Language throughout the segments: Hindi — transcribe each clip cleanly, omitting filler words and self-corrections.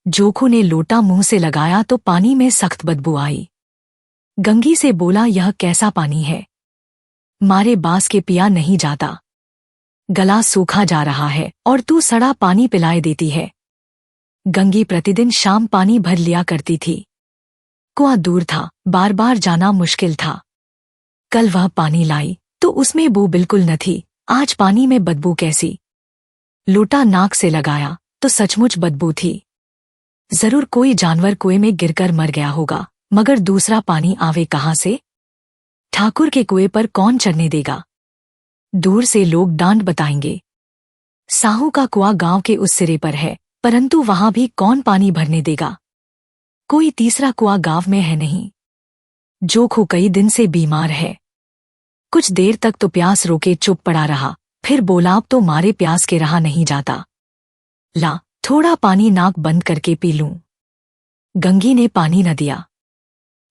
जोखू ने लोटा मुंह से लगाया तो पानी में सख्त बदबू आई। गंगी से बोला, यह कैसा पानी है? मारे बास के पिया नहीं जाता। गला सूखा जा रहा है और तू सड़ा पानी पिलाए देती है। गंगी प्रतिदिन शाम पानी भर लिया करती थी। कुआं दूर था, बार बार जाना मुश्किल था। कल वह पानी लाई तो उसमें बू बिल्कुल न थी। आज पानी में बदबू कैसी? लोटा नाक से लगाया तो सचमुच बदबू थी। जरूर कोई जानवर कुएं में गिरकर मर गया होगा, मगर दूसरा पानी आवे कहां से? ठाकुर के कुएं पर कौन चढ़ने देगा? दूर से लोग डांट बताएंगे। साहू का कुआं गांव के उस सिरे पर है, परंतु वहां भी कौन पानी भरने देगा? कोई तीसरा कुआं गांव में है नहीं। जोखू कई दिन से बीमार है। कुछ देर तक तो प्यास रोके चुप पड़ा रहा, फिर बोला, अब तो मारे प्यास के रहा नहीं जाता। ला थोड़ा पानी नाक बंद करके पी लूं। गंगी ने पानी न दिया।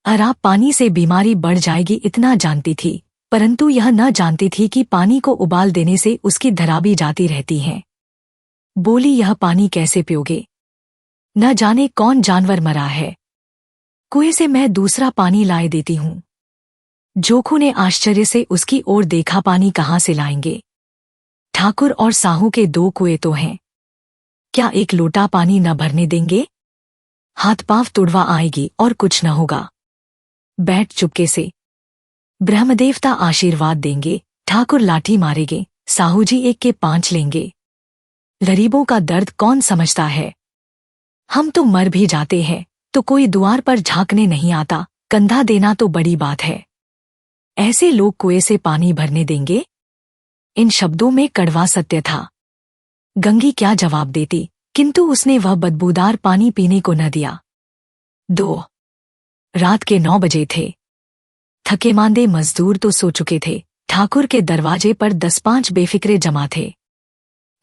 अराब पानी से बीमारी बढ़ जाएगी इतना जानती थी, परंतु यह न जानती थी कि पानी को उबाल देने से उसकी धराबी जाती रहती है। बोली, यह पानी कैसे पियोगे? न जाने कौन जानवर मरा है। कुएं से मैं दूसरा पानी लाए देती हूं। जोखू ने आश्चर्य से उसकी ओर देखा, पानी कहां से लाएंगे? ठाकुर और साहू के 2 कुएं तो हैं, क्या एक लोटा पानी न भरने देंगे? हाथ पांव तुड़वा आएगी और कुछ न होगा। बैठ चुपके से, ब्रह्मदेवता आशीर्वाद देंगे। ठाकुर लाठी मारेंगे, साहू जी 1 के 5 लेंगे। गरीबों का दर्द कौन समझता है? हम तो मर भी जाते हैं तो कोई द्वार पर झांकने नहीं आता, कंधा देना तो बड़ी बात है। ऐसे लोग कुएं से पानी भरने देंगे? इन शब्दों में कड़वा सत्य था। गंगी क्या जवाब देती, किंतु उसने वह बदबूदार पानी पीने को न दिया। 2 रात के 9 बजे थे। थके मांदे मजदूर तो सो चुके थे। ठाकुर के दरवाजे पर 10-5 बेफिक्रे जमा थे।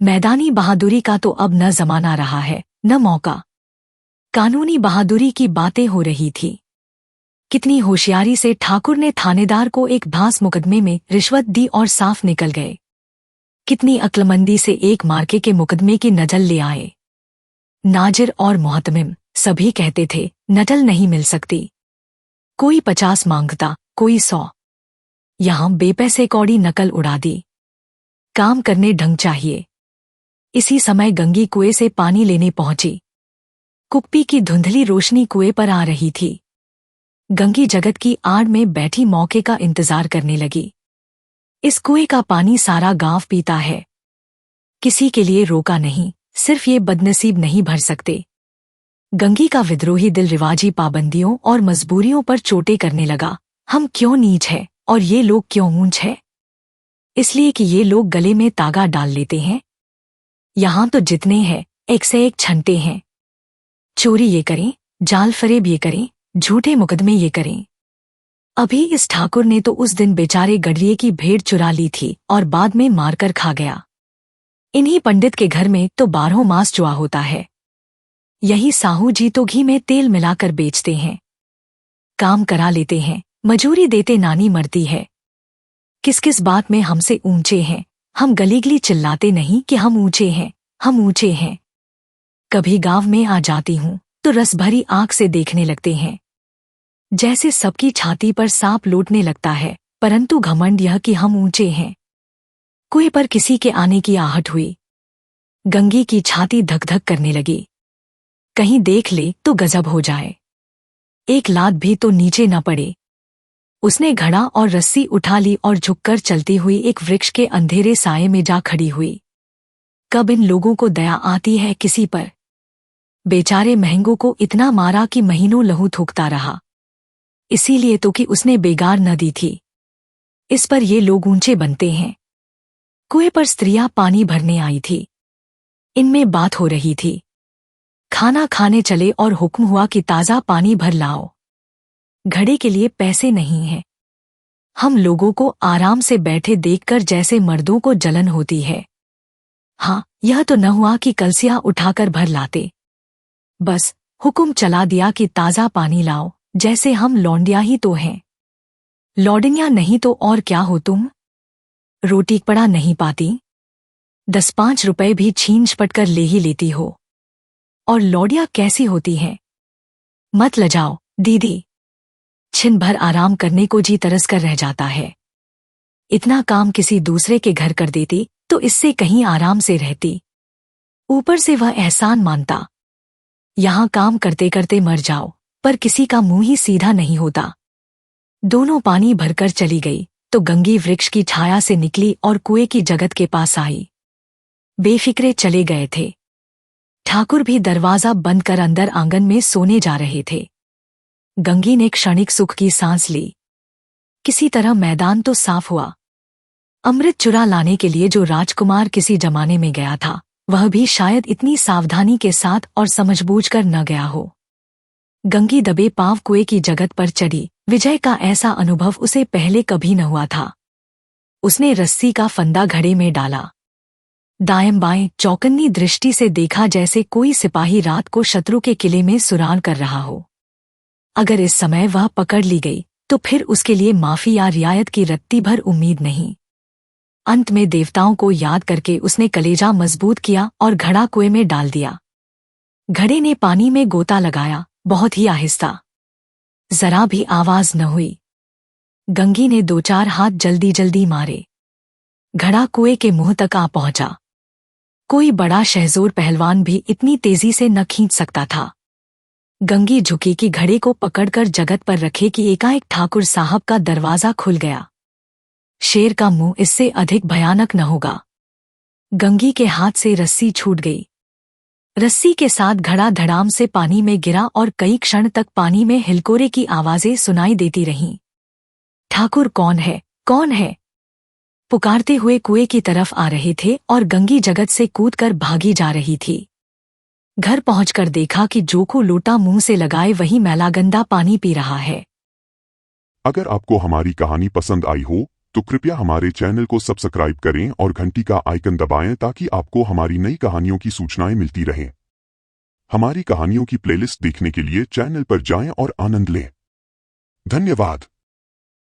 मैदानी बहादुरी का तो अब न जमाना रहा है, न मौका। कानूनी बहादुरी की बातें हो रही थी। कितनी होशियारी से ठाकुर ने थानेदार को एक भांस मुकदमे में रिश्वत दी और साफ निकल गए। कितनी अक्लमंदी से एक मार्के के मुकदमे की नजल ले आए। नाजिर और मुहतमिम सभी कहते थे, नजल नहीं मिल सकती। कोई 50 मांगता, कोई 100। यहां बेपैसे कौड़ी नकल उड़ा दी। काम करने ढंग चाहिए। इसी समय गंगी कुएं से पानी लेने पहुंची। कुप्पी की धुंधली रोशनी कुएं पर आ रही थी। गंगी जगत की आड़ में बैठी मौके का इंतजार करने लगी। इस कुएं का पानी सारा गांव पीता है। किसी के लिए रोका नहीं, सिर्फ ये बदनसीब नहीं भर सकते। गंगी का विद्रोही दिल रिवाजी पाबंदियों और मजबूरियों पर चोटें करने लगा। हम क्यों नीच है और ये लोग क्यों ऊंच है? इसलिए कि ये लोग गले में तागा डाल लेते हैं। यहां तो जितने हैं, 1 से 1 छंटे हैं। चोरी ये करें, जाल फरेब ये करें, झूठे मुकदमे ये करें। अभी इस ठाकुर ने तो उस दिन बेचारे गडरिये की भेड़ चुरा ली थी और बाद में मारकर खा गया। इन्हीं पंडित के घर में तो 12 मास जुआ होता है। यही साहू जी तो घी में तेल मिलाकर बेचते हैं। काम करा लेते हैं, मजूरी देते नानी मरती है। किस किस बात में हमसे ऊंचे हैं। हम गलीगली चिल्लाते नहीं कि हम ऊंचे हैं, हम ऊंचे हैं। कभी गांव में आ जाती हूं तो रस भरी आंख से देखने लगते हैं, जैसे सबकी छाती पर सांप लौटने लगता है, परंतु घमंड यह कि हम ऊंचे हैं। कुएं पर किसी के आने की आहट हुई। गंगी की छाती धक धक करने लगी। कहीं देख ले तो गजब हो जाए। एक लात भी तो नीचे न पड़े। उसने घड़ा और रस्सी उठा ली और झुककर चलती हुई एक वृक्ष के अंधेरे साये में जा खड़ी हुई। कब इन लोगों को दया आती है किसी पर? बेचारे महंगों को इतना मारा कि महीनों लहू थूकता रहा। इसीलिए तो कि उसने बेगार न दी थी। इस पर ये लोग ऊंचे बनते हैं। कुएं पर स्त्रियां पानी भरने आई थी। इनमें बात हो रही थी। खाना खाने चले और हुक्म हुआ कि ताज़ा पानी भर लाओ। घड़े के लिए पैसे नहीं हैं। हम लोगों को आराम से बैठे देखकर जैसे मर्दों को जलन होती है। हाँ, यह तो न हुआ कि कलसियां उठाकर भर लाते। बस हुक्म चला दिया कि ताज़ा पानी लाओ, जैसे हम लौंडिया ही तो हैं। लौंडिया नहीं तो और क्या हो तुम? रोटी पड़ा नहीं पाती? 10-5 रुपए भी छीन झपट कर ले ही लेती हो। और लौड़ियां कैसी होती हैं। मत लजाओ दीदी, छिन भर आराम करने को जी तरस कर रह जाता है। इतना काम किसी दूसरे के घर कर देती तो इससे कहीं आराम से रहती। ऊपर से वह एहसान मानता। यहां काम करते करते मर जाओ, पर किसी का मुंह ही सीधा नहीं होता। दोनों पानी भरकर चली गई तो गंगी वृक्ष की छाया से निकली और कुएं की जगत के पास आई। बेफिक्रे चले गए थे। ठाकुर भी दरवाजा बंद कर अंदर आंगन में सोने जा रहे थे। गंगी ने क्षणिक सुख की सांस ली। किसी तरह मैदान तो साफ हुआ। अमृत चुरा लाने के लिए जो राजकुमार किसी जमाने में गया था, वह भी शायद इतनी सावधानी के साथ और समझबूझकर न गया हो। गंगी दबे पांव कुएं की जगत पर चढ़ी। विजय का ऐसा अनुभव उसे पहले कभी न हुआ था। उसने रस्सी का फंदा घड़े में डाला। दाएं बाएं चौकन्नी दृष्टि से देखा, जैसे कोई सिपाही रात को शत्रु के किले में सुराग कर रहा हो। अगर इस समय वह पकड़ ली गई तो फिर उसके लिए माफी या रियायत की रत्ती भर उम्मीद नहीं। अंत में देवताओं को याद करके उसने कलेजा मजबूत किया और घड़ा कुएं में डाल दिया। घड़े ने पानी में गोता लगाया, बहुत ही आहिस्ता, जरा भी आवाज न हुई। गंगी ने 2-4 हाथ जल्दी जल्दी मारे। घड़ा कुएं के मुंह तक आ पहुंचा। कोई बड़ा शहजोर पहलवान भी इतनी तेजी से न खींच सकता था। गंगी झुकी कि घड़े को पकड़कर जगत पर रखे कि एकाएक ठाकुर साहब का दरवाजा खुल गया। शेर का मुंह इससे अधिक भयानक न होगा। गंगी के हाथ से रस्सी छूट गई। रस्सी के साथ घड़ा धड़ाम से पानी में गिरा और कई क्षण तक पानी में हिलकोरे की आवाजें सुनाई देती रहीं। ठाकुर कौन है, कौन है? पुकारते हुए कुएं की तरफ आ रहे थे और गंगी जगत से कूदकर भागी जा रही थी। घर पहुंचकर देखा कि जोखू लोटा मुंह से लगाए वही मैला गंदा पानी पी रहा है। अगर आपको हमारी कहानी पसंद आई हो तो कृपया हमारे चैनल को सब्सक्राइब करें और घंटी का आइकन दबाएं ताकि आपको हमारी नई कहानियों की सूचनाएं मिलती रहें। हमारी कहानियों की प्लेलिस्ट देखने के लिए चैनल पर जाएं और आनंद लें। धन्यवाद।